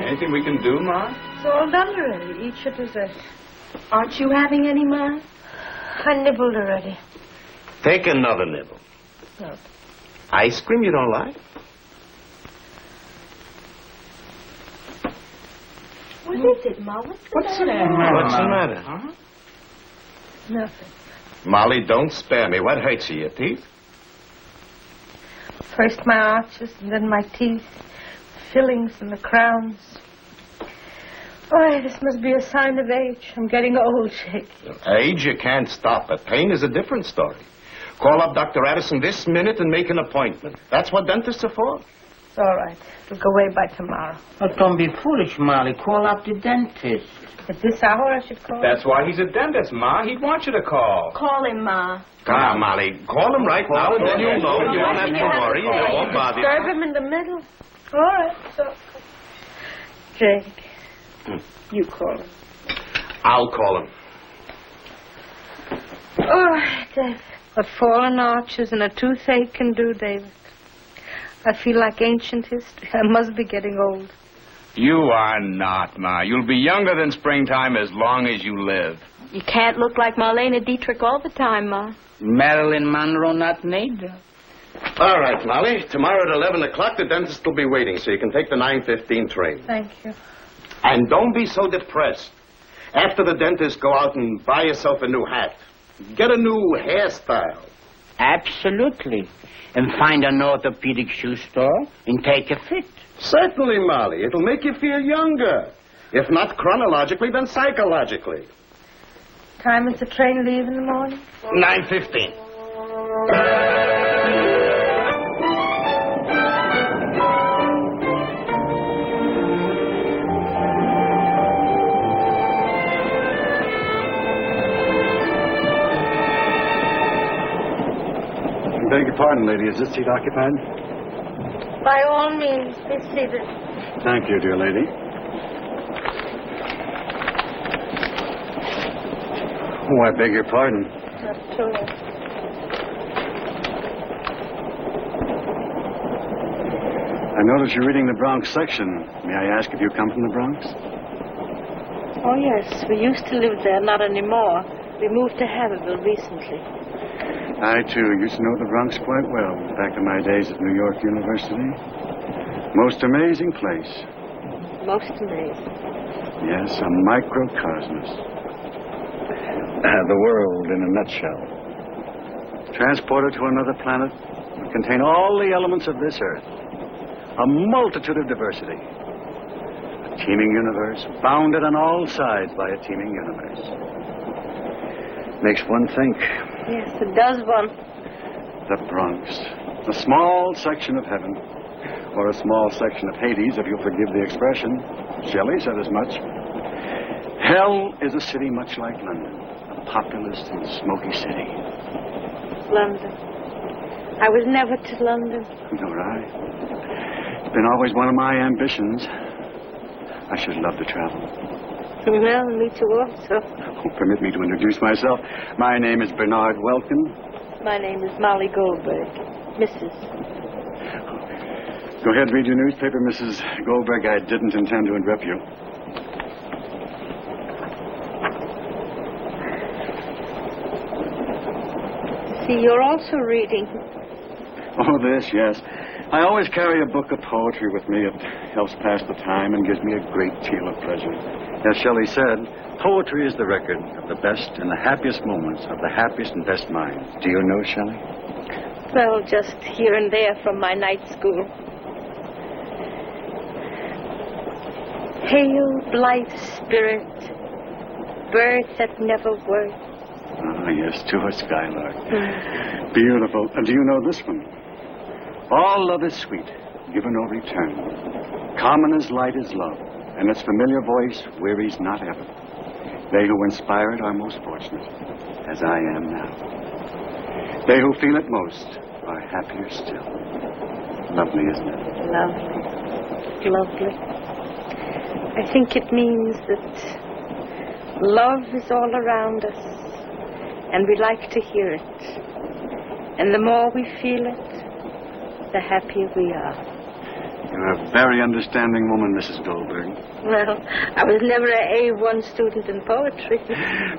Anything we can do, Ma? It's all done already. Eat your dessert. Aren't you having any, Ma? I nibbled already. Take another nibble. No. Ice cream you don't like? What is it, Ma? What's the matter? What's the matter? Huh? Nothing. Molly, don't spare me. What hurts you, your teeth? First my arches and then my teeth. Fillings and the crowns. Oh, this must be a sign of age. I'm getting old, Jake. Age you can't stop, but pain is a different story. Call up Dr. Addison this minute and make an appointment. That's what dentists are for. All right. It'll go away by tomorrow. Oh, don't be foolish, Molly. Call up the dentist. At this hour I should call? That's why he's a dentist, Ma. He'd want you to call. Call him, Ma. Come on, Molly. Call him right now, and then you'll know. You won't have to worry. It won't bother you. Disturb him in the middle. All right, so... Jake, you call him. I'll call him. All right, David. What fallen arches and a toothache can do, David. I feel like ancient history. I must be getting old. You are not, Ma. You'll be younger than springtime as long as you live. You can't look like Marlene Dietrich all the time, Ma. Marilyn Monroe not neither. All right, Molly. Tomorrow at 11 o'clock, the dentist will be waiting, so you can take the 9:15 train. Thank you. And don't be so depressed. After the dentist, go out and buy yourself a new hat. Get a new hairstyle. Absolutely. And find an orthopedic shoe store and take a fit. Certainly, Molly. It'll make you feel younger. If not chronologically, then psychologically. Time is the train leave in the morning? 9:15. I beg your pardon, lady. Is this seat occupied? By all means, be seated. Thank you, dear lady. Oh, I beg your pardon. Not too late. I notice you're reading the Bronx section. May I ask if you come from the Bronx? Oh, yes. We used to live there, not anymore. We moved to Haverhill recently. I, too, used to know the Bronx quite well back in my days at New York University. Most amazing place. Most amazing. Yes, a microcosmos. The world in a nutshell. Transported to another planet would contain all the elements of this Earth. A multitude of diversity. A teeming universe, bounded on all sides by a teeming universe. Makes one think. Yes, it does one. The Bronx. A small section of heaven. Or a small section of Hades, if you'll forgive the expression. Shelley said as much. Hell is a city much like London. A populous and smoky city. London. I was never to London. Nor I. It's been always one of my ambitions. I should love to travel. Well, me too also. Oh, permit me to introduce myself. My name is Bernard Welkin. My name is Molly Goldberg. Mrs. Go ahead, read your newspaper, Mrs. Goldberg. I didn't intend to interrupt you. See, you're also reading. Oh, this, yes. I always carry a book of poetry with me. It helps pass the time and gives me a great deal of pleasure. As Shelley said, poetry is the record of the best and the happiest moments of the happiest and best minds. Do you know, Shelley? Well, just here and there from my night school. Hail, blithe spirit, bird that never were, Ah, yes, to a skylark. Beautiful. And do you know this one? All love is sweet, give no return. Common as light is love, and its familiar voice wearies not ever. They who inspire it are most fortunate, as I am now. They who feel it most are happier still. Lovely, isn't it? Lovely. Lovely. I think it means that love is all around us, and we like to hear it. And the more we feel it, the happier we are. You're a very understanding woman, Mrs. Goldberg. Well, I was never an A1 student in poetry.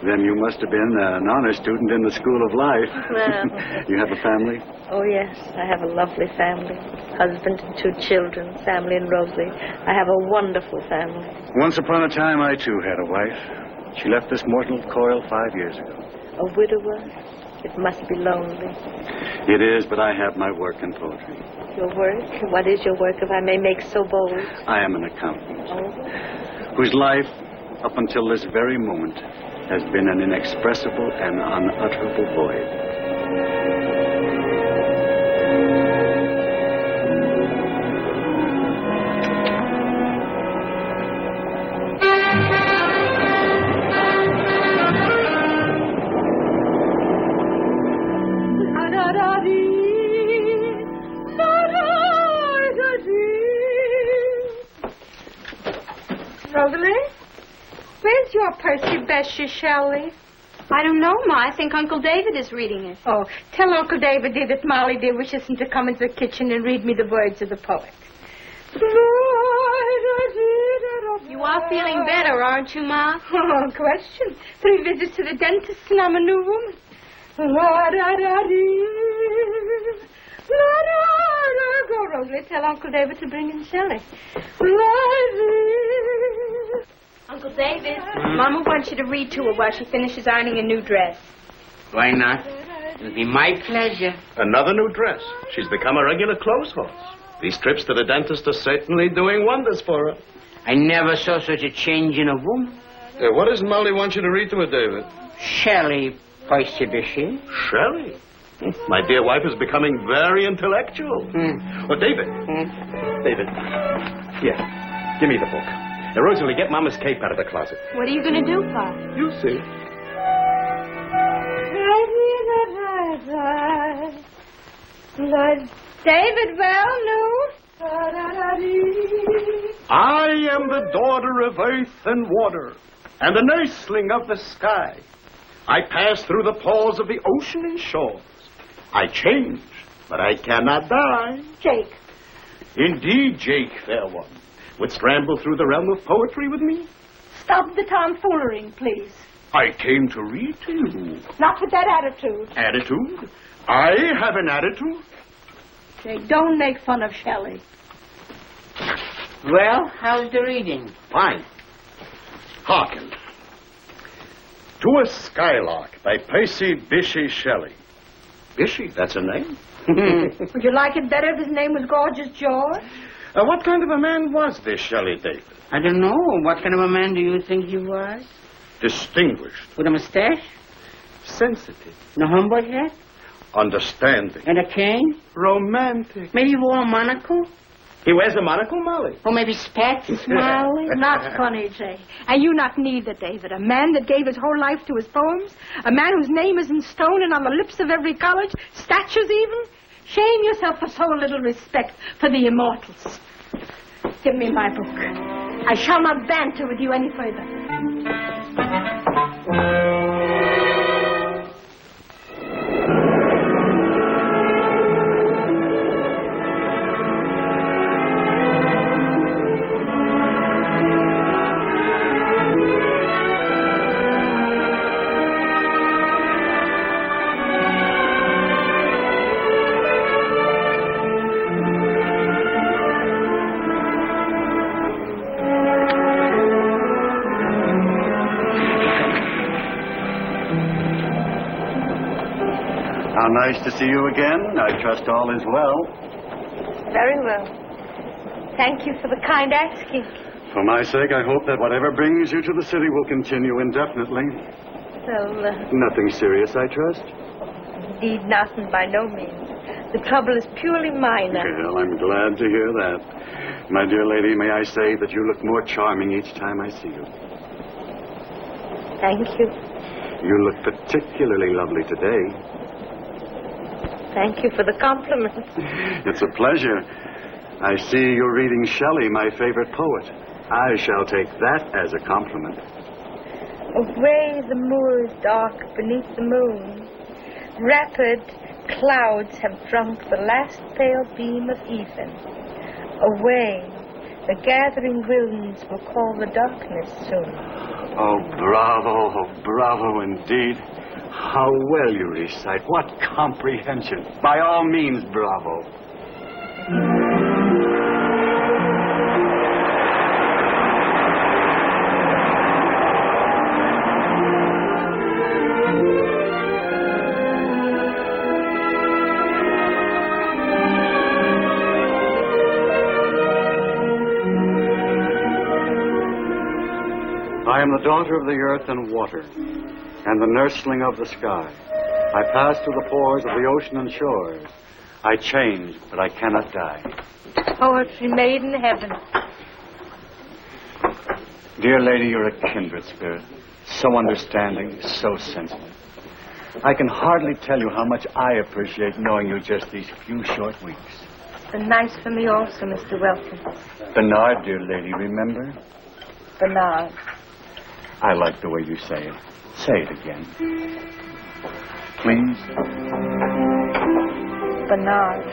Then you must have been an honor student in the School of Life. Well. You have a family? Oh, yes. I have a lovely family. Husband and 2 children, Sammy and Rosie. I have a wonderful family. Once upon a time, I, too, had a wife. She left this mortal coil 5 years ago. A widower? It must be lonely. It is, but I have my work in poetry. Your work? What is your work, if I may make so bold? I am an accountant. Oh. Whose life, up until this very moment, has been an inexpressible and unutterable void. Rosalie? Where's your Percy Bessie, Shelley? I don't know, Ma. I think Uncle David is reading it. Oh, tell Uncle David dear that Molly dear wishes him to come into the kitchen and read me the words of the poet. You are feeling better, aren't you, Ma? Oh, question. 3 visits to the dentist and I'm a new woman. Go, Rosalie. Tell Uncle David to bring in Shelley. Uncle David, Mama wants you to read to her while she finishes ironing a new dress. Why not? It'll be my pleasure. Another new dress. She's become a regular clothes horse. These trips to the dentist are certainly doing wonders for her. I never saw such a change in a woman. What does Molly want you to read to her, David? Shelley, Poisibishy. Shelley? My dear wife is becoming very intellectual. Oh, David. David. Here, give me the book. Now, Rosalie, get Mama's cape out of the closet. What are you going to do, Pa? You see. David, well, no. I am the daughter of earth and water, and the nursling of the sky. I pass through the pores of the ocean and shores. I change, but I cannot die. Jake. Indeed, Jake, fair one. Wouldst ramble through the realm of poetry with me? Stop the tomfoolering, please. I came to read to you. Not with that attitude. Attitude? I have an attitude. Jake, don't make fun of Shelley. Well, how's the reading? Fine. Hearken. To a Skylark by Percy Bysshe Shelley. Bysshe, that's a name. Would you like it better if his name was Gorgeous George? What kind of a man was this Shelley, David? I don't know. What kind of a man do you think he was? Distinguished. With a mustache? Sensitive. No Humboldt hat? Understanding. And a cane? Romantic. Maybe he wore a monocle? He wears a monocle, Molly. Or maybe spats? Molly, not funny, Jake. And you not neither, David. A man that gave his whole life to his poems. A man whose name is in stone and on the lips of every college. Statues even. Shame yourself for so little respect for the immortals. Give me my book. I shall not banter with you any further. How nice to see you again. I trust all is well. Very well. Thank you for the kind asking. For my sake, I hope that whatever brings you to the city will continue indefinitely. Well, Nothing serious, I trust? indeed nothing by no means. The trouble is purely minor. Well, I'm glad to hear that. My dear lady, may I say that you look more charming each time I see you. Thank you. You look particularly lovely today. Thank you for the compliment. It's a pleasure. I see you're reading Shelley, my favorite poet. I shall take that as a compliment. Away the moor is dark beneath the moon. Rapid clouds have drunk the last pale beam of even. Away, the gathering winds will call the darkness soon. Oh, bravo indeed. How well you recite. What comprehension. By all means, bravo. I am the daughter of the earth and water, and the nursling of the sky. I pass through the pores of the ocean and shores. I change, but I cannot die. Poetry made in heaven. Dear lady, you're a kindred spirit. So understanding, so sensitive. I can hardly tell you how much I appreciate knowing you just these few short weeks. It's been nice for me also, Mr. Welcome. Bernard, dear lady, remember? Bernard. I like the way you say it. Say it again. Please. Bernard.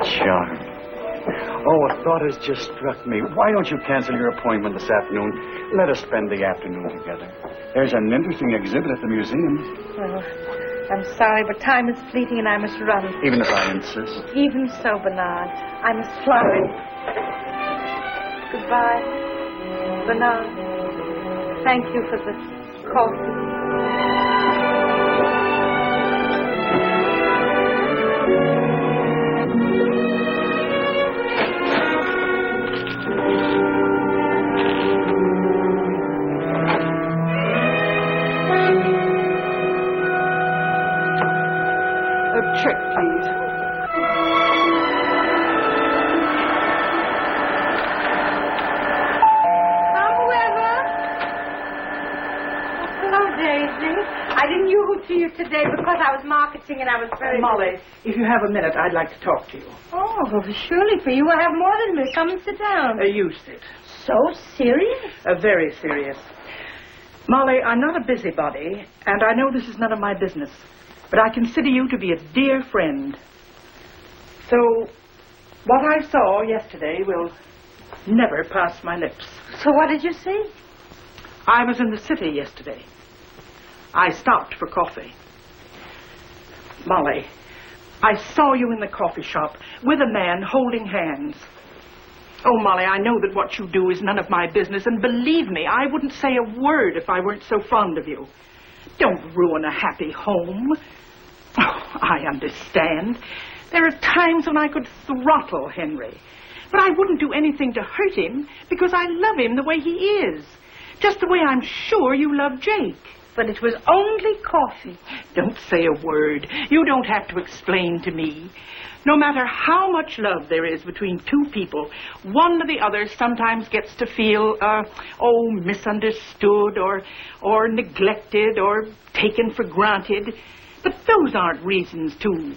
Charming. Oh, a thought has just struck me. Why don't you cancel your appointment this afternoon? Let us spend the afternoon together. There's an interesting exhibit at the museum. Well, I'm sorry, but time is fleeting and I must run. Even if I insist. Even so, Bernard, I must fly. Goodbye, Bernard. Thank you for the coffee. A check, please. I didn't use to you today because I was marketing and I was very... Molly, if you have a minute, I'd like to talk to you. Oh, well, surely for you I have more than me. Come and sit down. You sit. So serious? Very serious. Molly, I'm not a busybody, and I know this is none of my business, but I consider you to be a dear friend. So, what I saw yesterday will never pass my lips. So what did you see? I was in the city yesterday. I stopped for coffee. Molly, I saw you in the coffee shop with a man holding hands. Oh, Molly, I know that what you do is none of my business, and believe me, I wouldn't say a word if I weren't so fond of you. Don't ruin a happy home. Oh, I understand. There are times when I could throttle Henry, but I wouldn't do anything to hurt him because I love him the way he is, just the way I'm sure you love Jake. But it was only coffee. Don't say a word. You don't have to explain to me. No matter how much love there is between two people, one or the other sometimes gets to feel, misunderstood or neglected or taken for granted. But those aren't reasons to,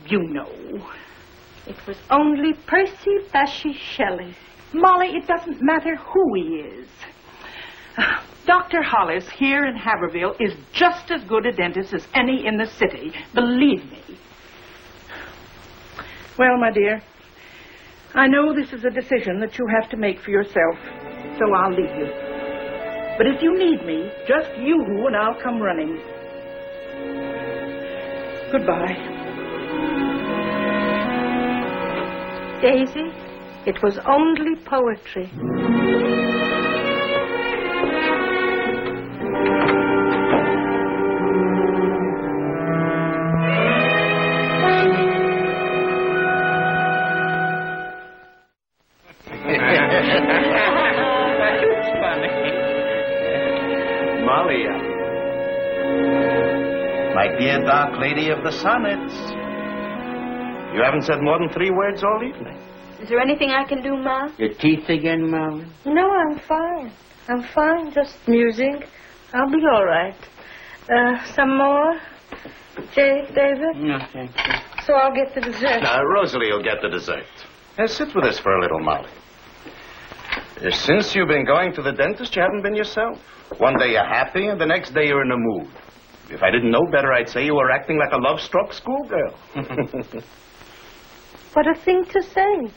you know. It was only Percy Bysshe Shelley. Molly, it doesn't matter who he is. Dr. Hollis here in Haverville is just as good a dentist as any in the city. Believe me. Well, my dear, I know this is a decision that you have to make for yourself, so I'll leave you. But if you need me, just yoo-hoo and I'll come running. Goodbye. Daisy, it was only poetry. My dear dark lady of the sonnets. You haven't said more than 3 words all evening. Is there anything I can do, Ma? Your teeth again, Molly? No, I'm fine. I'm fine. Just musing. I'll be all right. Some more? Jay, David? No, thank you. So I'll get the dessert. Now, Rosalie will get the dessert. Now, sit with us for a little, Molly. Since you've been going to the dentist, you haven't been yourself. One day you're happy, and the next day you're in a mood. If I didn't know better, I'd say you were acting like a love-struck schoolgirl. What a thing to say.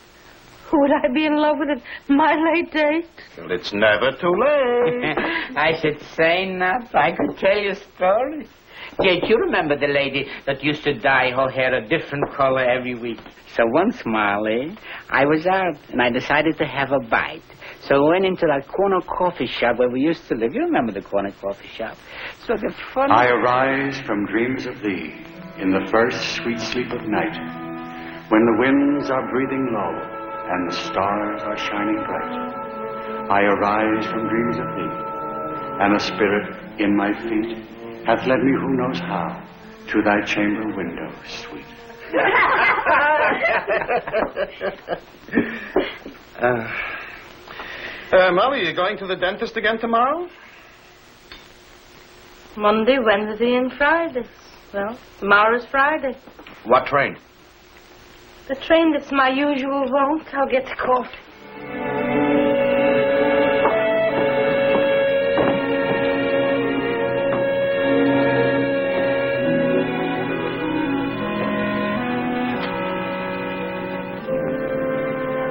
Would I be in love with at my late date? Well, it's never too late. I should say not. I could tell you stories. Jake, you remember the lady that used to dye her hair a different color every week? So once, Molly, I was out, and I decided to have a bite. So I went into that corner coffee shop where we used to live. You remember the corner coffee shop? So the fun... I arise from dreams of thee in the first sweet sleep of night, when the winds are breathing low and the stars are shining bright. I arise from dreams of thee, and a spirit in my feet hath led me who knows how to thy chamber window sweet. Molly, you going to the dentist again tomorrow? Monday, Wednesday, and Friday. Well, tomorrow's Friday. What train? The train that's my usual won't. I'll get the coffee.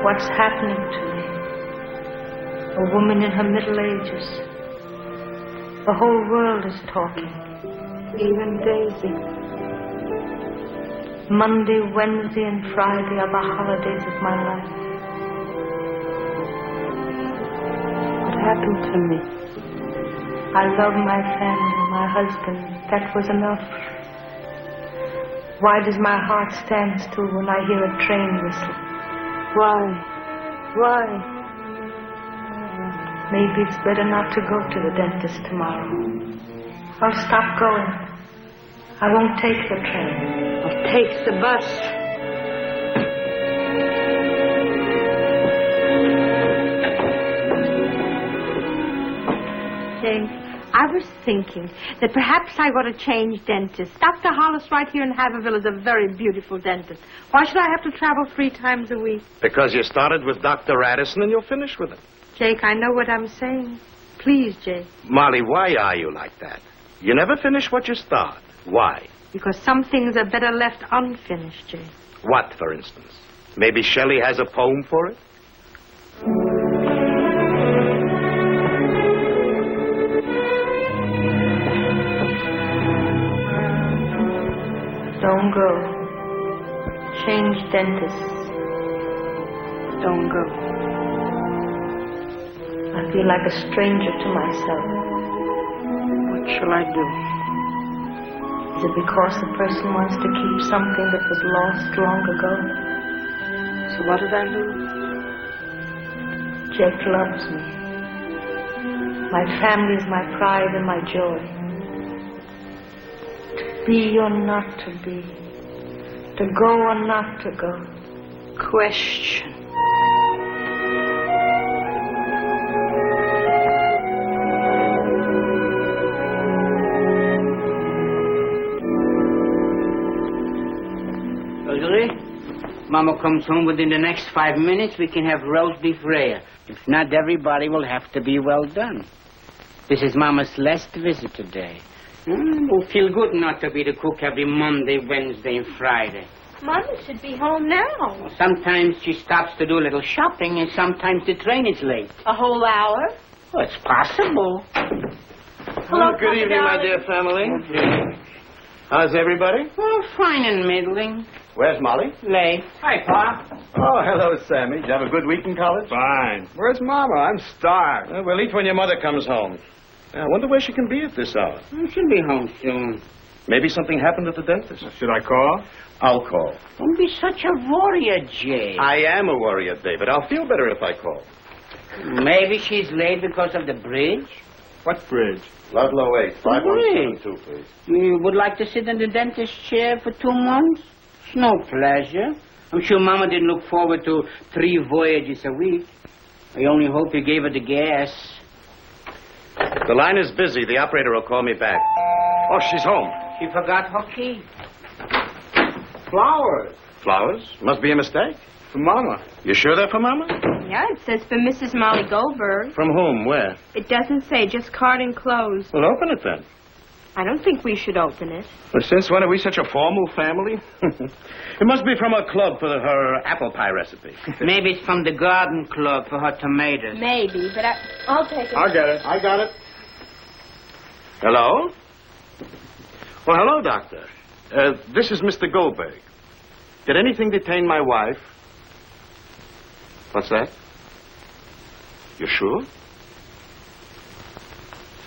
What's happening to me? A woman in her middle ages. The whole world is talking. Even Daisy. Monday, Wednesday, and Friday are the holidays of my life. What happened to me? I love my family, my husband. That was enough. Why does my heart stand still when I hear a train whistle? Why? Maybe it's better not to go to the dentist tomorrow. I'll stop going. I won't take the train. I'll take the bus. Jane, I was thinking that perhaps I ought to change dentists. Dr. Hollis right here in Haverhill is a very beautiful dentist. Why should I have to travel 3 times a week? Because you started with Dr. Addison and you'll finish with him. Jake, I know what I'm saying. Please, Jake. Molly, why are you like that? You never finish what you start. Why? Because some things are better left unfinished, Jake. What, for instance? Maybe Shelley has a poem for it? Don't go. Change dentists. Don't go. I feel like a stranger to myself. What shall I do? Is it because the person wants to keep something that was lost long ago? So what did I lose? Jake loves me. My family is my pride and my joy. To be or not to be. To go or not to go. Question. Rosalie, Mama comes home within the next 5 minutes, we can have roast beef rare. If not, everybody will have to be well done. This is Mama's last visit today. It will feel good not to be the cook every Monday, Wednesday, and Friday. Mother should be home now. Sometimes she stops to do a little shopping, and sometimes the train is late. A whole hour? Well, it's possible. Hello, good Papa evening, my darling. dear family. How's everybody? Well, fine and middling. Where's Molly? Late. Hi, Pa. Oh, hello, Sammy. Did you have a good week in college? Fine. Where's Mama? I'm starved. We'll eat when your mother comes home. I wonder where she can be at this hour. She'll be home soon. Maybe something happened at the dentist. Should I call? I'll call. Don't be such a warrior, Jay. I am a warrior, David. I'll feel better if I call. Maybe she's late because of the bridge. What bridge? Ludlow 8, 5172, please. You would like to sit in the dentist's chair for 2 months? It's no pleasure. I'm sure Mama didn't look forward to 3 voyages a week. I only hope you gave her the gas. The line is busy. The operator will call me back. Oh, she's home. She forgot her key. Flowers. Flowers? Must be a mistake. For Mama. You sure they're for Mama? Yeah, it says for Mrs. Molly Goldberg. From whom? Where? It doesn't say, just card enclosed. Well, open it then. I don't think we should open it. Well, since when are we such a formal family? It must be from a club for her apple pie recipe. Maybe it's from the garden club for her tomatoes. Maybe, but I'll take it. I'll get it. I got it. Hello? Well, hello, Doctor. This is Mr. Goldberg. Did anything detain my wife? What's that? You sure?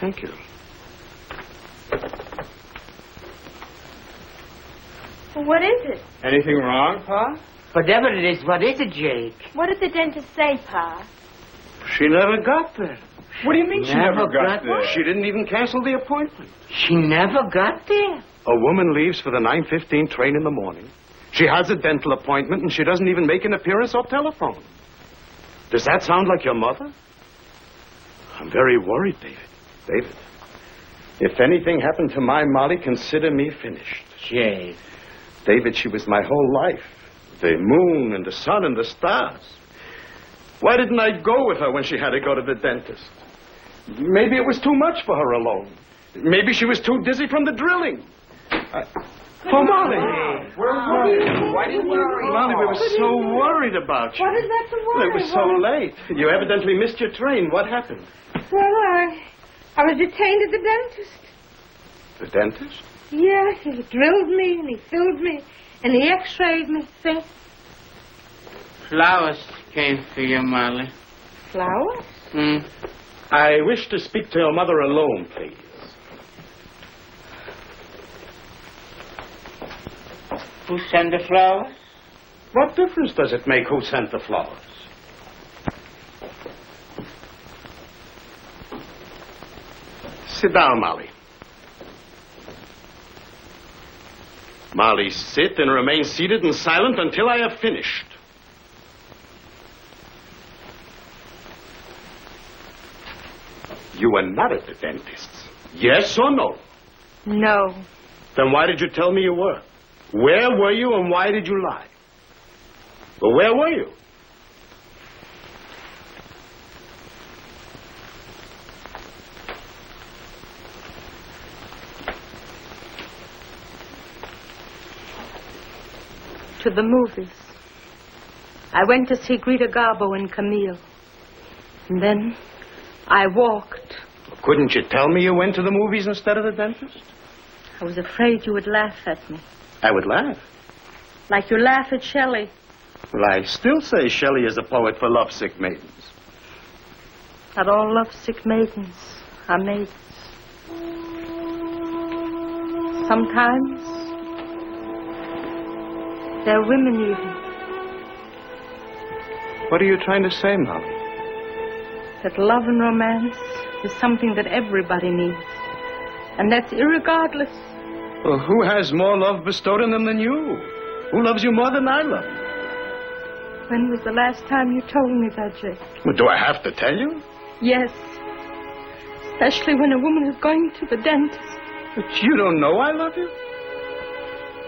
Thank you. What is it? Anything wrong, Pa? Whatever it is, what is it, Jake? What did the dentist say, Pa? She never got there. What do you mean she never got there? She didn't even cancel the appointment. She never got there. A woman leaves for the 9:15 train in the morning. She has a dental appointment, and she doesn't even make an appearance or telephone. Does that sound like your mother? I'm very worried, David. David, if anything happened to my Molly, consider me finished. Jake. David, she was my whole life. The moon and the sun and the stars. Why didn't I go with her when she had to go to the dentist? Maybe it was too much for her alone. Maybe she was too dizzy from the drilling. Oh, Molly. Why didn't you? Molly, we were so worried about you. What is that to worry? It was so late. You evidently missed your train. What happened? Well, I was detained at the dentist. The dentist? Yeah, he drilled me and he filled me and he x-rayed me. See? Flowers came for you, Molly. Flowers? I wish to speak to your mother alone, please. Who sent the flowers? What difference does it make who sent the flowers? Sit down, Molly. Molly, sit and remain seated and silent until I have finished. You were not at the dentist's. Yes or no? No. Then why did you tell me you were? Where were you and why did you lie? Well, where were you? To the movies. I went to see Greta Garbo and Camille. And then I walked. Couldn't you tell me you went to the movies instead of the dentist? I was afraid you would laugh at me. I would laugh. Like you laugh at Shelley. Well, I still say Shelley is a poet for lovesick maidens. Not all lovesick maidens are maidens. Sometimes they're women even. What are you trying to say, Molly? That love and romance is something that everybody needs. And that's irregardless. Well, who has more love bestowed on them than you? Who loves you more than I love you? When was the last time you told me that, Jake? Well, do I have to tell you? Yes. Especially when a woman is going to the dentist. But you don't know I love you.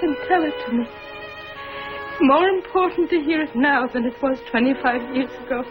Then tell it to me. It's more important to hear it now than it was 25 years ago.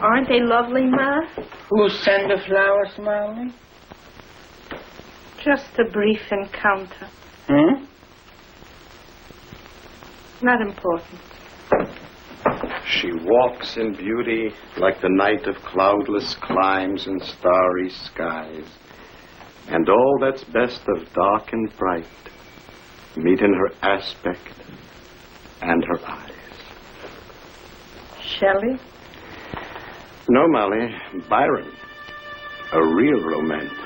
Aren't they lovely, Ma? Who sent the flowers, Molly? Just a brief encounter. Not important. She walks in beauty like the night of cloudless climes and starry skies. And all that's best of dark and bright meet in her aspect and her eyes. Shelley? No, Molly, Byron. A real romantic.